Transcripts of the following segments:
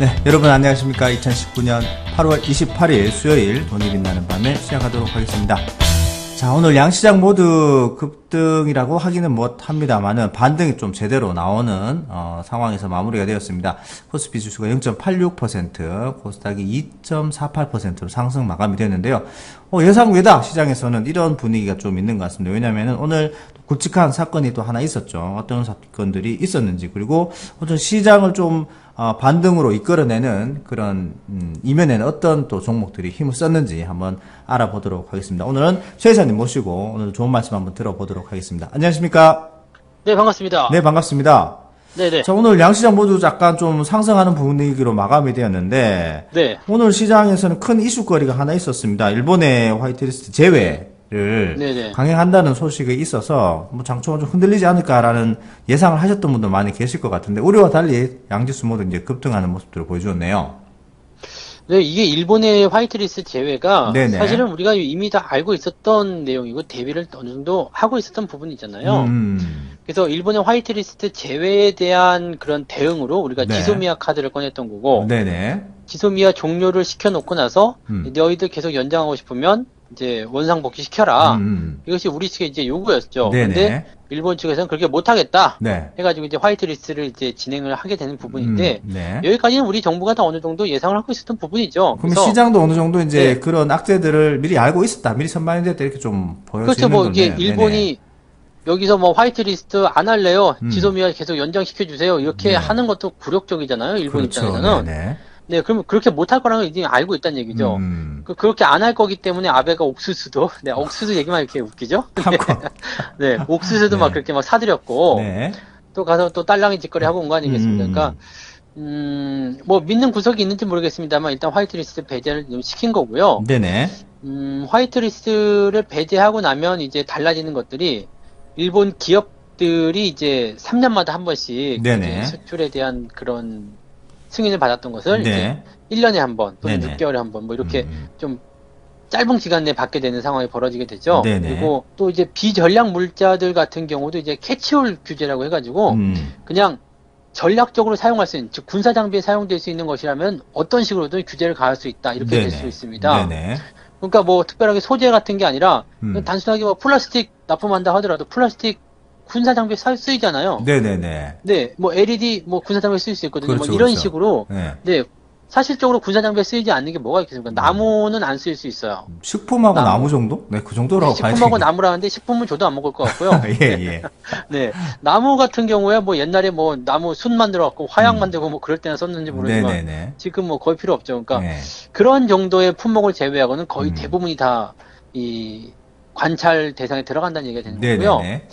네, 여러분 안녕하십니까. 2019년 8월 28일 수요일 돈이 빛나는 밤에 시작하도록 하겠습니다. 자, 오늘 양시장 모두 급등이라고 하기는 못합니다만은 반등이 좀 제대로 나오는 상황에서 마무리가 되었습니다. 코스피 지수가 0.86%, 코스닥이 2.48%로 상승 마감이 되었는데요. 예상 외다 시장에서는 이런 분위기가 좀 있는 것 같습니다. 왜냐하면 오늘 굵직한 사건이 또 하나 있었죠. 어떤 사건들이 있었는지, 그리고 어떤 시장을 좀 반등으로 이끌어내는 그런 이면에는 어떤 또 종목들이 힘을 썼는지 한번 알아보도록 하겠습니다. 오늘은 최 이사님 모시고 오늘 좋은 말씀 한번 들어보도록 하겠습니다. 안녕하십니까? 네, 반갑습니다. 네, 반갑습니다. 네네. 자, 오늘 양시장 모두 약간 좀 상승하는 분위기로 마감이 되었는데, 네. 오늘 시장에서는 큰 이슈거리가 하나 있었습니다. 일본의 화이트리스트 제외를 네네. 강행한다는 소식이 있어서 뭐 장초가 좀 흔들리지 않을까라는 예상을 하셨던 분들 많이 계실 것 같은데, 우리와 달리 양지수 모두 이제 급등하는 모습들을 보여주었네요. 네, 이게 일본의 화이트리스트 제외가 네네. 사실은 우리가 이미 다 알고 있었던 내용이고 대비를 어느 정도 하고 있었던 부분이잖아요. 그래서 일본의 화이트리스트 제외에 대한 그런 대응으로 우리가 네. 지소미아 카드를 꺼냈던 거고, 네네. 지소미아 종료를 시켜놓고 나서 너희들 계속 연장하고 싶으면 이제 원상복귀 시켜라. 이것이 우리 측의 이제 요구였죠. 네네. 근데 일본 측에서는 그렇게 못하겠다. 네. 해가지고 이제 화이트리스트를 이제 진행을 하게 되는 부분인데, 네. 여기까지는 우리 정부가 다 어느 정도 예상을 하고 있었던 부분이죠. 그럼 시장도 어느 정도 이제 네. 그런 악재들을 미리 알고 있었다, 미리 선반이 됐다, 이렇게 좀 보여지는 그렇죠. 뭐 이게 거네요. 일본이 여기서 뭐 화이트리스트 안 할래요. 지소미아 계속 연장시켜 주세요. 이렇게 네. 하는 것도 굴욕적이잖아요. 일본 그렇죠. 입장에서는. 네네. 네, 그러면 그렇게 못할 거라는 걸 이제 알고 있다는 얘기죠. 그렇게 안 할 거기 때문에 아베가 옥수수도, 네, 옥수수 얘기만 이렇게 웃기죠? 네, 옥수수도 네. 막 그렇게 막 사들였고, 네. 또 가서 또 딸랑이 짓거리 하고 온 거 아니겠습니까? 그러니까, 뭐 믿는 구석이 있는지 모르겠습니다만 일단 화이트리스트 배제를 좀 시킨 거고요. 네네. 화이트리스트를 배제하고 나면 이제 달라지는 것들이 일본 기업들이 이제 3년마다 한 번씩 네네. 이제 수출에 대한 그런 승인을 받았던 것을 네. 이제 1년에 한 번 또는 네네. 6개월에 한 번 뭐 이렇게 좀 짧은 기간 내에 받게 되는 상황이 벌어지게 되죠. 네네. 그리고 또 이제 비전략 물자들 같은 경우도 이제 캐치홀 규제라고 해가지고 그냥 전략적으로 사용할 수 있는, 즉 군사 장비에 사용될 수 있는 것이라면 어떤 식으로든 규제를 가할 수 있다, 이렇게 될 수 있습니다. 네네. 그러니까 뭐 특별하게 소재 같은 게 아니라 단순하게 뭐 플라스틱 납품한다 하더라도 플라스틱 군사 장비에 쓰이잖아요. 네네네. 네, 뭐 LED 뭐 군사 장비에 쓰일 수 있거든요. 그렇죠, 뭐 이런 그렇죠. 식으로 네. 네, 사실적으로 군사 장비에 쓰이지 않는 게 뭐가 있겠습니까? 나무는 안 쓰일 수 있어요. 식품하고 나무 정도? 네, 그 정도라고 봐야지. 식품하고 나무라는데 식품은 저도 안 먹을 것 같고요. 예, 예. 네, 나무 같은 경우에 뭐 옛날에 뭐 나무 숯 만들어 갖고 화약 만들고 뭐 그럴 때나 썼는지 모르지만 네네네. 지금 뭐 거의 필요 없죠. 그러니까 네. 그런 정도의 품목을 제외하고는 거의 대부분이 다 이 관찰 대상에 들어간다는 얘기가 되는 거고요. 네네네.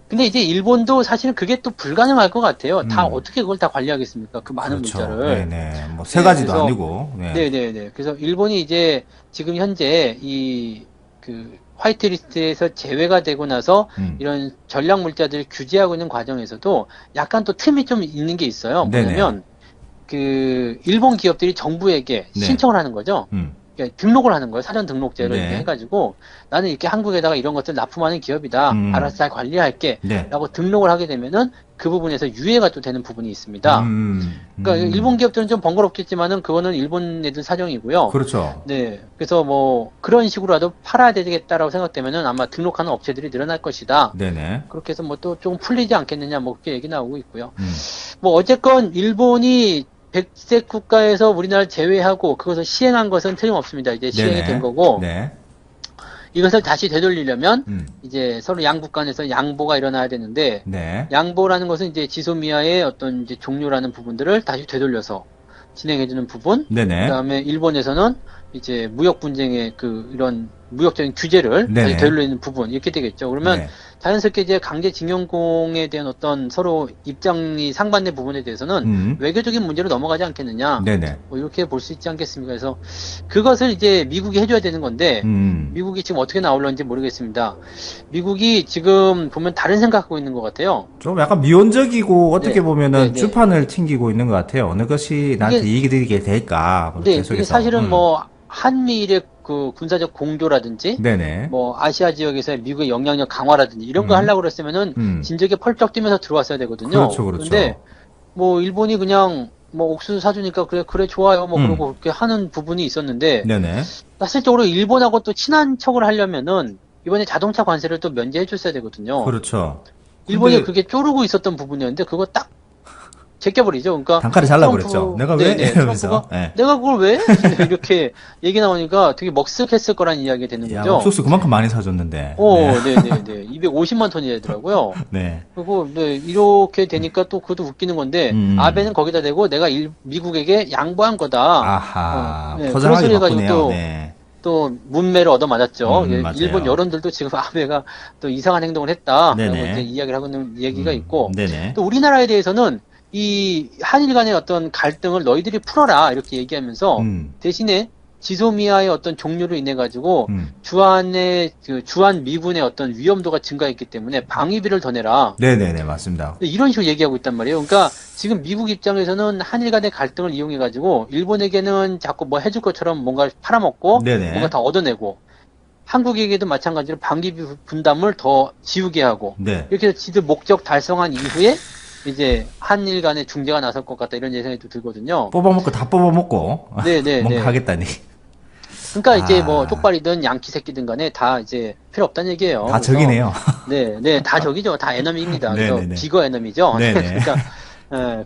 근데 이제 일본도 사실은 그게 또 불가능할 것 같아요. 다 어떻게 그걸 다 관리하겠습니까? 그 많은 그렇죠. 문자를. 네네. 뭐 세 가지도 그래서 아니고. 네. 네네네. 그래서 일본이 이제 지금 현재 이 그 화이트리스트에서 제외가 되고 나서 이런 전략 물자들을 규제하고 있는 과정에서도 약간 또 틈이 좀 있는 게 있어요. 뭐냐면 그 일본 기업들이 정부에게 네. 신청을 하는 거죠. 그러니까 등록을 하는 거예요. 사전 등록제를 네. 이렇게 해가지고 나는 이렇게 한국에다가 이런 것들 납품하는 기업이다. 알아서 잘 관리할게. 네. 라고 등록을 하게 되면은 그 부분에서 유예가 또 되는 부분이 있습니다. 그러니까 일본 기업들은 좀 번거롭겠지만은 그거는 일본 애들 사정이고요. 그렇죠. 네. 그래서 뭐 그런 식으로라도 팔아야 되겠다라고 생각되면은 아마 등록하는 업체들이 늘어날 것이다. 네네. 그렇게 해서 뭐 또 조금 풀리지 않겠느냐 뭐 그렇게 얘기 나오고 있고요. 뭐 어쨌건 일본이 백색 국가에서 우리나라 제외하고 그것을 시행한 것은 틀림없습니다. 이제 시행이 네네. 된 거고 네. 이것을 다시 되돌리려면 이제 서로 양국 간에서 양보가 일어나야 되는데 네. 양보라는 것은 이제 지소미아의 어떤 이제 종료라는 부분들을 다시 되돌려서 진행해주는 부분. 네네. 그다음에 일본에서는 이제 무역 분쟁의 그 이런 무역적인 규제를 네네. 다시 되돌리는 부분 이렇게 되겠죠. 그러면 네. 자연스럽게 이제 강제징용공에 대한 어떤 서로 입장이 상반된 부분에 대해서는 외교적인 문제로 넘어가지 않겠느냐. 네네. 뭐 이렇게 볼 수 있지 않겠습니까? 그래서 그것을 이제 미국이 해줘야 되는 건데 미국이 지금 어떻게 나올런지 모르겠습니다. 미국이 지금 보면 다른 생각하고 있는 것 같아요. 좀 약간 미온적이고 어떻게 네. 보면은 네, 네. 주판을 튕기고 있는 것 같아요. 어느 것이 나한테 이익이 되게 될까? 뭐 네, 계속해서. 이게 사실은 뭐 한미일의 그 군사적 공조라든지 네네. 뭐 아시아 지역에서의 미국의 영향력 강화라든지 이런 거 하려고 그랬으면은 진작에 펄쩍 뛰면서 들어왔어야 되거든요. 그렇죠, 그렇죠. 근데 뭐 일본이 그냥 뭐 옥수수 사주니까 그래 좋아요 뭐 그러고 그렇게 하는 부분이 있었는데 네네. 사실적으로 일본하고 또 친한 척을 하려면은 이번에 자동차 관세를 또 면제해 줬어야 되거든요. 그렇죠. 일본이 근데 그게 쪼르고 있었던 부분이었는데 그거 딱 제껴버리죠. 그러니까 단칼에 잘라버렸죠. 내가 왜? 네네, 이러면서. 트럼프가 네. 내가 그걸 왜? 이렇게 얘기 나오니까 되게 먹쓱했을 거란 이야기가 되는 야, 거죠. 옥수수 그만큼 많이 사줬는데. 네. 네네네. 250만 ton이 되더라고요. 네. 그리고 네, 이렇게 되니까 또 그것도 웃기는 건데 아베는 거기다 대고 내가 미국에게 양보한 거다. 아하. 네, 그런 포장하기 소리 해가지고 바쁘네요. 네. 또 문매를 얻어맞았죠. 맞아요. 일본 여론들도 지금 아베가 또 이상한 행동을 했다라고 네네. 이제 이야기를 하고 있는 얘기가 있고 네네. 또 우리나라에 대해서는 이 한일 간의 어떤 갈등을 너희들이 풀어라 이렇게 얘기하면서 대신에 지소미아의 어떤 종료로 인해 가지고 주한의 그 주한 미군의 어떤 위험도가 증가했기 때문에 방위비를 더 내라. 네네네, 맞습니다. 이런 식으로 얘기하고 있단 말이에요. 그러니까 지금 미국 입장에서는 한일 간의 갈등을 이용해 가지고 일본에게는 자꾸 뭐 해줄 것처럼 뭔가 팔아먹고 네네. 뭔가 다 얻어내고 한국에게도 마찬가지로 방위비 분담을 더 지우게 하고 네. 이렇게 해서 지들 목적 달성한 이후에 이제 한일 간의 중재가 나설 것 같다 이런 예상이 또 들거든요. 뽑아먹고 다 뽑아먹고. 네네. 뭔가 하겠다니. 그러니까 이제 뭐 쪽발이든 양키 새끼든 간에 다 이제 필요 없다는 얘기예요. 다 적이네요. 네, 다 적이죠. 다 에너미입니다. 그래서 네네네. 비거 에너미죠. 네네. 그러니까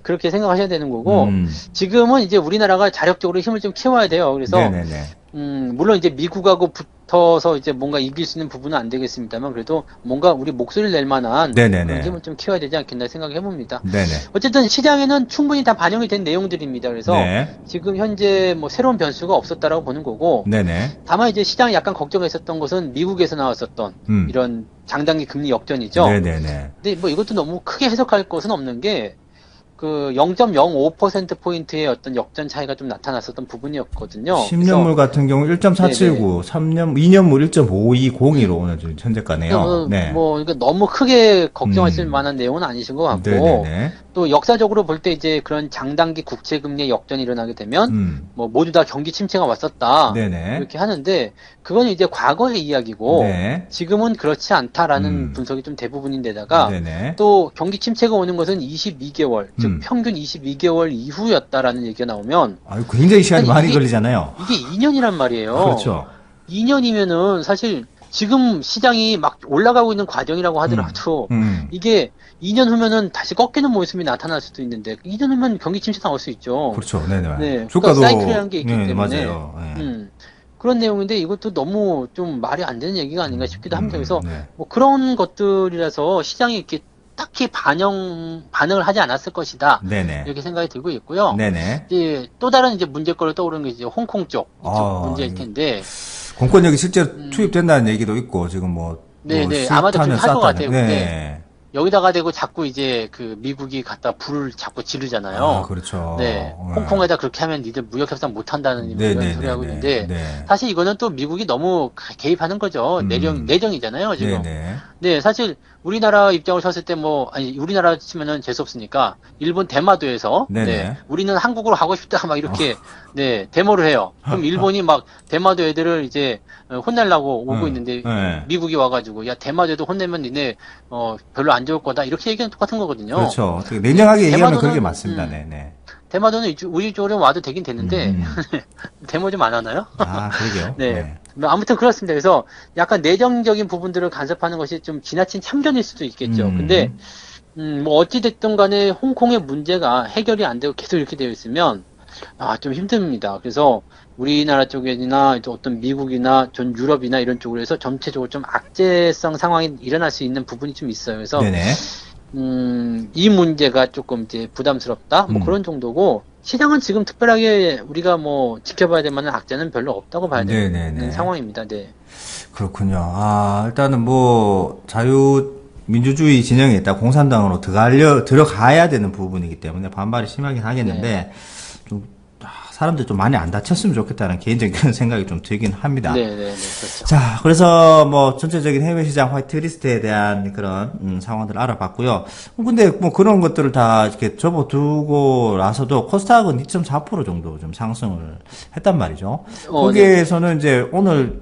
그렇게 생각하셔야 되는 거고 지금은 이제 우리나라가 자력적으로 힘을 좀 키워야 돼요. 그래서 네네네. 물론 이제 미국하고 붙어서 이제 뭔가 이길 수 있는 부분은 안 되겠습니다만 그래도 뭔가 우리 목소리를 낼 만한 네네네. 그런 힘을 좀 키워야 되지 않겠나 생각해 봅니다. 네네. 어쨌든 시장에는 충분히 다 반영이 된 내용들입니다. 그래서 네. 지금 현재 뭐 새로운 변수가 없었다라고 보는 거고 네네. 다만 이제 시장이 약간 걱정했었던 것은 미국에서 나왔었던 이런 장단기 금리 역전이죠. 네네네. 근데 뭐 이것도 너무 크게 해석할 것은 없는 게 그 0.05%포인트의 어떤 역전 차이가 좀 나타났었던 부분이었거든요. 10년물 같은 경우 1.479, 3년, 2년물 1.5202로 오늘 지금 현재가네요. 네. 뭐, 그러니까 너무 크게 걱정하실 만한 내용은 아니신 것 같고, 네네네. 또 역사적으로 볼 때 이제 그런 장단기 국채금리의 역전이 일어나게 되면, 뭐, 모두 다 경기 침체가 왔었다. 네네. 이렇게 하는데, 그건 이제 과거의 이야기고, 네. 지금은 그렇지 않다라는 분석이 좀 대부분인데다가, 네네. 또 경기 침체가 오는 것은 22개월, 즉 평균 22개월 이후였다라는 얘기가 나오면, 아유, 굉장히 시간이 많이 이게, 걸리잖아요. 이게 2년이란 말이에요. 그렇죠. 2년이면은 사실 지금 시장이 막 올라가고 있는 과정이라고 하더라도 이게 2년 후면은 다시 꺾이는 모습이 나타날 수도 있는데 2년 후면 경기 침체 나올 수 있죠. 그렇죠. 네네. 네, 주가도 그러니까 사이클이라는 게 있기 네, 때문에 맞아요. 네. 그런 내용인데 이것도 너무 좀 말이 안 되는 얘기가 아닌가 싶기도 합니다. 그래서 네. 뭐 그런 것들이라서 시장이 이렇게 딱히 반응을 하지 않았을 것이다. 네네. 이렇게 생각이 들고 있고요. 네네. 이제 또 다른 이제 문제거리 떠오르는 게 이제 홍콩 쪽 이쪽 문제일 텐데. 공권력이 실제로 투입된다는 얘기도 있고 지금 뭐 네네 아마도 그렇게 할 것 같아요. 네. 근데 여기다가 대고 자꾸 이제 그 미국이 갖다 불을 자꾸 지르잖아요. 아, 그렇죠. 네. 홍콩에다 그렇게 하면 니들 무역 협상 못 한다는 이런 소리 하고 있는데 사실 이거는 또 미국이 너무 개입하는 거죠. 내정이잖아요, 지금. 네, 사실 우리나라 입장을 쳤을 때 뭐 아니 우리나라 치면은 재수 없으니까 일본 대마도에서 네. 우리는 한국으로 가고 싶다 막 이렇게 네, 데모를 해요. 그럼 일본이 막 대마도 애들을 이제 혼내려고 오고 있는데 미국이 와가지고 야 대마도에도 혼내면 니네 별로 안 좋을 거다 이렇게 얘기는 똑같은 거거든요. 그렇죠. 냉정하게 얘기하면 그게 맞습니다. 네네. 대마도는 우리 쪽으로 와도 되긴 되는데 데모 좀 안 하나요? 아 그러게요. 네. 아무튼 그렇습니다. 그래서 약간 내정적인 부분들을 간섭하는 것이 좀 지나친 참견일 수도 있겠죠. 근데 뭐 어찌됐든 간에 홍콩의 문제가 해결이 안 되고 계속 이렇게 되어 있으면 좀 힘듭니다. 그래서 우리나라 쪽이나 어떤 미국이나 전 유럽이나 이런 쪽으로 해서 전체적으로 좀 악재성 상황이 일어날 수 있는 부분이 좀 있어요. 그래서 네네. 이 문제가 조금 이제 부담스럽다. 뭐 그런 정도고 시장은 지금 특별하게 우리가 뭐 지켜봐야 될 만한 악재는 별로 없다고 봐야 되는 상황입니다. 네. 그렇군요. 일단은 뭐 민주주의 진영에 있다 공산당으로 들어가야 되는 부분이기 때문에 반발이 심하긴 하겠는데 좀 사람들 좀 많이 안 다쳤으면 좋겠다는 개인적인 그런 생각이 좀 들긴 합니다. 네, 그렇죠. 자, 그래서 뭐 전체적인 해외 시장 화이트리스트에 대한 그런 상황들을 알아봤고요. 근데 뭐 그런 것들을 다 이렇게 접어두고 나서도 코스닥은 2.4% 정도 좀 상승을 했단 말이죠. 거기에서는 이제 오늘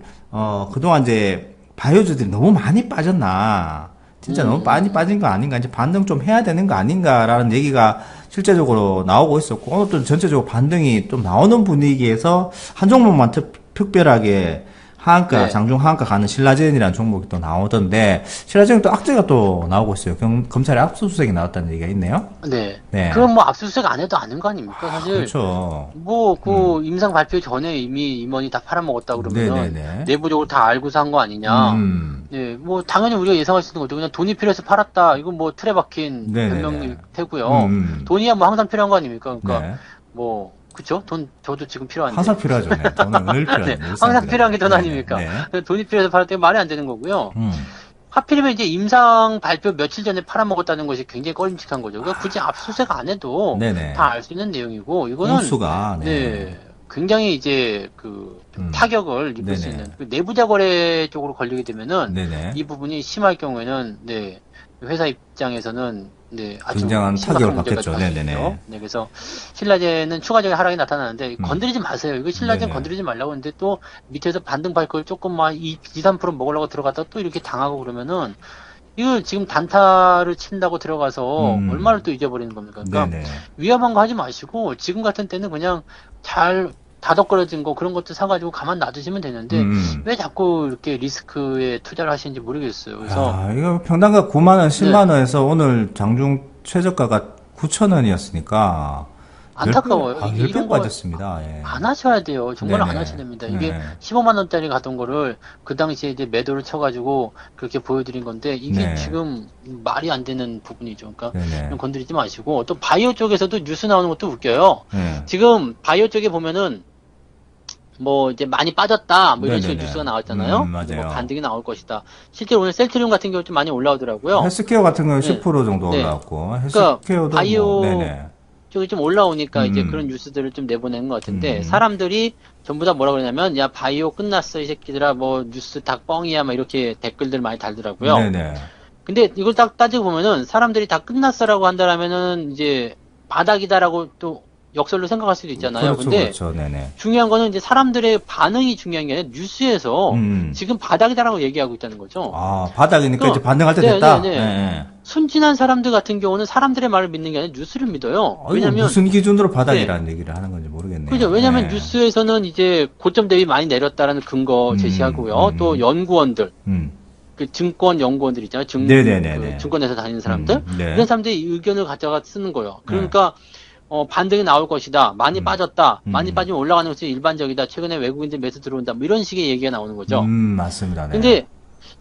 그동안 이제 바이오주들이 너무 많이 빠졌나. 진짜 너무 많이 빠진 거 아닌가, 이제 반등 좀 해야 되는 거 아닌가라는 얘기가 실제적으로 나오고 있었고, 오늘 또 전체적으로 반등이 좀 나오는 분위기에서 한 종목만 특별하게 하한가, 네. 장중 하한가 가는 신라젠이라는 종목이 또 나오던데, 신라젠은 또 악재가 또 나오고 있어요. 검찰의 압수수색이 나왔다는 얘기가 있네요. 네. 네. 그럼 뭐 압수수색 안 해도 아는 거 아닙니까? 사실. 그렇죠. 뭐, 임상 발표 전에 이미 임원이 다 팔아먹었다 그러면은 네네네. 내부적으로 다 알고서 한 거 아니냐. 네, 뭐, 당연히 우리가 예상할 수 있는 거죠. 그냥 돈이 필요해서 팔았다. 이건 뭐, 틀에 박힌 네네네. 변명일 테고요. 돈이야 뭐 항상 필요한 거 아닙니까? 그러니까, 네. 뭐, 그쵸? 돈, 저도 지금 필요한데. 항상 필요하죠. 네. 돈은 늘 필요하죠. 네, 늘상 항상 필요한 게 돈 네, 아닙니까? 네. 돈이 필요해서 팔았다는 말이 안 되는 거고요. 하필이면 이제 임상 발표 며칠 전에 팔아먹었다는 것이 굉장히 꺼림칙한 거죠. 그러니까 굳이 압수수색 안 해도 네네. 다 알 수 있는 내용이고, 이거는. 공수가, 네. 굉장히 이제 좀 타격을 입을 수 네네. 있는 그 내부자 거래 쪽으로 걸리게 되면은 네네. 이 부분이 심할 경우에는 네 회사 입장에서는 네 아주 굉장한 심각한 타격을 문제가 받겠죠. 될수 네네네. 있죠. 네, 그래서 신라젠은 추가적인 하락이 나타나는데 건드리지 마세요. 이거 신라젠 네네. 건드리지 말라고 했는데 또 밑에서 반등 발걸 조금만 2, 3% 먹으려고 들어갔다 또 이렇게 당하고 그러면은 이거 지금 단타를 친다고 들어가서 얼마를 또 잊어버리는 겁니까? 그러니까 네네. 위험한 거 하지 마시고 지금 같은 때는 그냥 잘 다독거려진 거 그런 것도 사가지고 가만 놔두시면 되는데 왜 자꾸 이렇게 리스크에 투자를 하시는지 모르겠어요. 그래서 아, 이거 평당가 9만원, 10만원에서 오늘 장중 최저가가 9천원이었으니까 안타까워요. 10배 이런 거 빠졌습니다. 예. 안 하셔야 돼요. 정말 안 네네. 하셔야 됩니다. 이게 네. 15만 원짜리 가던 거를 그 당시에 이제 매도를 쳐가지고 그렇게 보여드린 건데 이게 네. 지금 말이 안 되는 부분이죠. 그러니까 네네. 그냥 건드리지 마시고 또 바이오 쪽에서도 뉴스 나오는 것도 웃겨요. 네. 지금 바이오 쪽에 보면은 뭐 이제 많이 빠졌다 뭐 이런 식으로 네네네. 뉴스가 나왔잖아요. 맞아요. 뭐 반등이 나올 것이다. 실제로 오늘 셀트리움 같은 경우 좀 많이 올라오더라고요. 헬스케어 같은 경우는 네. 10% 정도 네. 올라왔고, 그러니까 헬스케어도 바이오 뭐, 네네. 쪽이 좀 올라오니까 이제 음. 그런 뉴스들을 좀 내보내는 것 같은데 음. 사람들이 전부 다 뭐라 그러냐면 야 바이오 끝났어 이 새끼들아 뭐 뉴스 다 뻥이야 막 이렇게 댓글들 많이 달더라고요. 네네. 근데 이걸 딱 따지고 보면은 사람들이 다 끝났어라고 한다라면은 이제 바닥이다라고 또 역설로 생각할 수도 있잖아요. 그렇죠, 근데 그렇죠. 네네. 중요한 거는 이제 사람들의 반응이 중요한 게 아니라 뉴스에서 지금 바닥이다라고 얘기하고 있다는 거죠. 아, 바닥이니까 그, 이제 반등할 때 네, 됐다? 네, 네. 네. 순진한 사람들 같은 경우는 사람들의 말을 믿는 게 아니라 뉴스를 믿어요. 이거 왜냐면 무슨 기준으로 바닥이라는 얘기를 하는 건지 모르겠네요. 그죠. 왜냐면 네. 뉴스에서는 이제 고점 대비 많이 내렸다라는 근거 제시하고요. 또 연구원들, 그 증권 연구원들 있잖아요. 네네네네. 그 증권회사 다니는 사람들. 네. 이런 사람들이 의견을 가져가 쓰는 거예요. 그러니까 반등이 나올 것이다. 많이 빠졌다. 많이 빠지면 올라가는 것이 일반적이다. 최근에 외국인들 매수 들어온다. 뭐 이런 식의 얘기가 나오는 거죠. 맞습니다. 네. 근데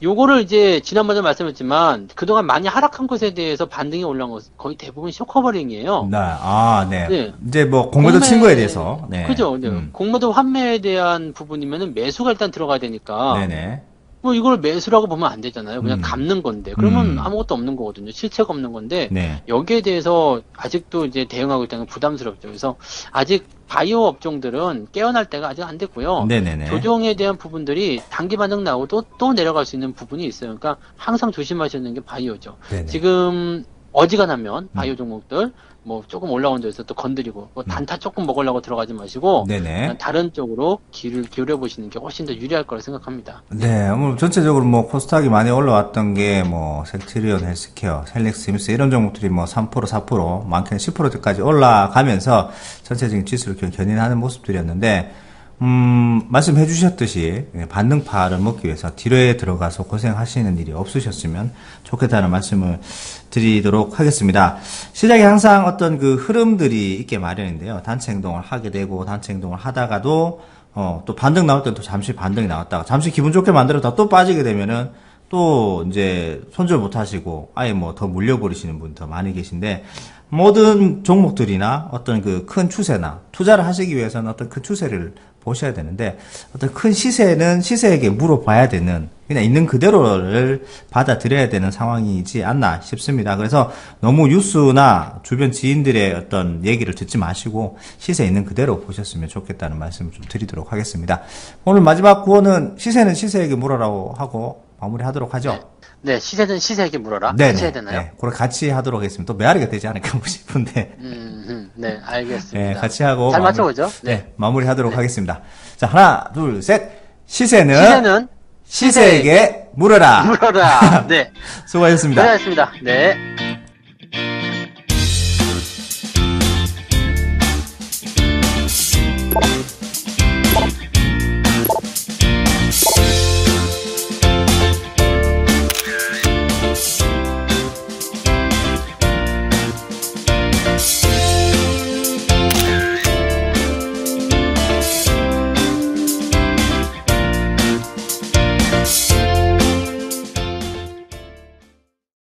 요거를 이제 지난번에 말씀했지만 그동안 많이 하락한 것에 대해서 반등이 올라온 것은 거의 대부분 쇼커버링이에요. 네. 아, 네. 네. 이제 뭐 공매도 친거에 대해서. 네. 그죠. 공매도 환매에 대한 부분이면은 매수가 일단 들어가야 되니까. 네네. 뭐 이걸 매수라고 보면 안 되잖아요. 그냥 갚는 건데. 그러면 아무것도 없는 거거든요. 실체가 없는 건데. 네. 여기에 대해서 아직도 이제 대응하고 있다는 건 부담스럽죠. 그래서 아직 바이오 업종들은 깨어날 때가 아직 안 됐고요. 네네네. 조정에 대한 부분들이 단기 반등 나오고 또 내려갈 수 있는 부분이 있어요. 그러니까 항상 조심하셔야 되는 게 바이오죠. 네네. 지금 어지간하면 바이오 종목들 뭐 조금 올라온 데서 또 건드리고 뭐 단타 조금 먹으려고 들어가지 마시고 네네. 그냥 다른 쪽으로 귀를 기울여 보시는 게 훨씬 더 유리할 거라 생각합니다. 네, 뭐 전체적으로 뭐 코스닥이 많이 올라왔던 게 뭐 셀트리온, 헬스케어, 셀렉스임스 이런 종목들이 뭐 3%, 4%, 많게는 10%까지 올라가면서 전체적인 지수를 견인하는 모습들이었는데 말씀해 주셨듯이 반등파를 먹기 위해서 뒤로에 들어가서 고생하시는 일이 없으셨으면 좋겠다는 말씀을 드리도록 하겠습니다. 시장에 항상 어떤 그 흐름들이 있게 마련인데요. 단체 행동을 하게 되고 단체 행동을 하다가도 또 반등 나올 때는 또 잠시 반등이 나왔다가 잠시 기분 좋게 만들었다가 또 빠지게 되면은 또 이제 손절 못 하시고 아예 뭐 더 물려버리시는 분 더 많이 계신데 모든 종목들이나 어떤 그 큰 추세나 투자를 하시기 위해서는 어떤 큰 추세를 보셔야 되는데 어떤 큰 시세는 시세에게 물어봐야 되는 그냥 있는 그대로를 받아들여야 되는 상황이지 않나 싶습니다. 그래서 너무 뉴스나 주변 지인들의 어떤 얘기를 듣지 마시고 시세 있는 그대로 보셨으면 좋겠다는 말씀을 좀 드리도록 하겠습니다. 오늘 마지막 구호는 시세는 시세에게 물어라고 하고 마무리하도록 하죠. 네, 시세는 시세에게 물어라. 네, 하셔야 되나요? 네, 그걸 같이 하도록 하겠습니다. 또 메아리가 되지 않을까 싶은데. 네, 알겠습니다. 네, 같이 하고 잘 맞춰보죠. 네, 마무리하도록 하겠습니다. 자, 하나, 둘, 셋. 시세는 시세는 시세에게 물어라. 물어라. 네. 수고하셨습니다. 고생하셨습니다. 네.